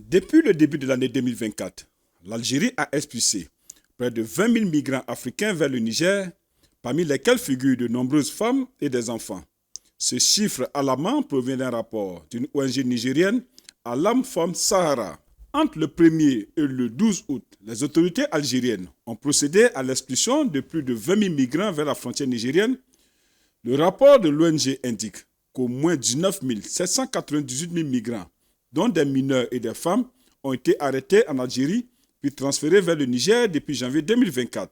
Depuis le début de l'année 2024, l'Algérie a expulsé près de 20 000 migrants africains vers le Niger, parmi lesquels figurent de nombreuses femmes et des enfants. Ce chiffre alarmant provient d'un rapport d'une ONG nigérienne, Alam Fom Sahara. Entre le 1er et le 12 août, les autorités algériennes ont procédé à l'expulsion de plus de 20 000 migrants vers la frontière nigérienne. Le rapport de l'ONG indique qu'au moins 19 798 000 migrants, dont des mineurs et des femmes, ont été arrêtés en Algérie puis transférés vers le Niger depuis janvier 2024.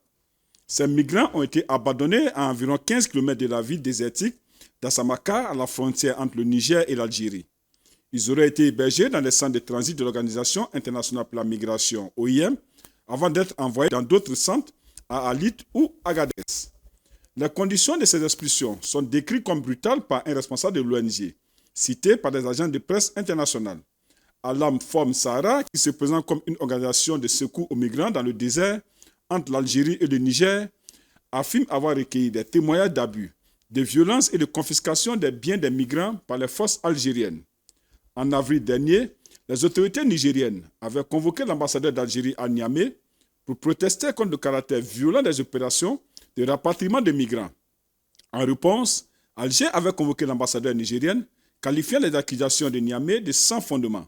Ces migrants ont été abandonnés à environ 15 km de la ville désertique d'Assamaka, à la frontière entre le Niger et l'Algérie. Ils auraient été hébergés dans les centres de transit de l'Organisation internationale pour la migration, OIM, avant d'être envoyés dans d'autres centres à Alit ou Agadez. Les conditions de ces expulsions sont décrites comme brutales par un responsable de l'ONG, cité par des agents de presse internationales. Alam Fom Sahara, qui se présente comme une organisation de secours aux migrants dans le désert entre l'Algérie et le Niger, affirme avoir recueilli des témoignages d'abus, de violences et de confiscation des biens des migrants par les forces algériennes. En avril dernier, les autorités nigériennes avaient convoqué l'ambassadeur d'Algérie à Niamey pour protester contre le caractère violent des opérations de rapatriement de migrants. En réponse, Alger avait convoqué l'ambassadeur nigérienne, qualifiant les accusations de Niamey de sans fondement.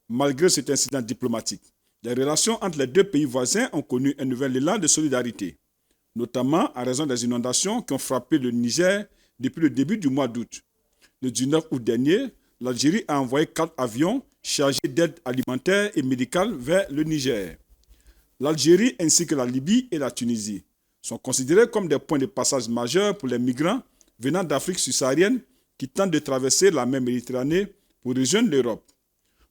Malgré cet incident diplomatique, les relations entre les deux pays voisins ont connu un nouvel élan de solidarité, notamment à raison des inondations qui ont frappé le Niger depuis le début du mois d'août. Le 19 août dernier, l'Algérie a envoyé 4 avions chargés d'aide alimentaire et médicale vers le Niger. L'Algérie ainsi que la Libye et la Tunisie sont considérés comme des points de passage majeurs pour les migrants venant d'Afrique subsaharienne qui tentent de traverser la mer Méditerranée pour rejoindre l'Europe.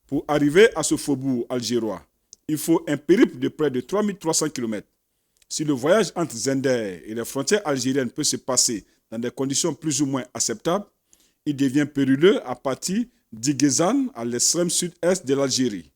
Pour arriver à ce faubourg algérois, il faut un périple de près de 3300 km. Si le voyage entre Zender et les frontières algériennes peut se passer dans des conditions plus ou moins acceptables, il devient périlleux à partir d'Iguezan, à l'extrême sud-est de l'Algérie.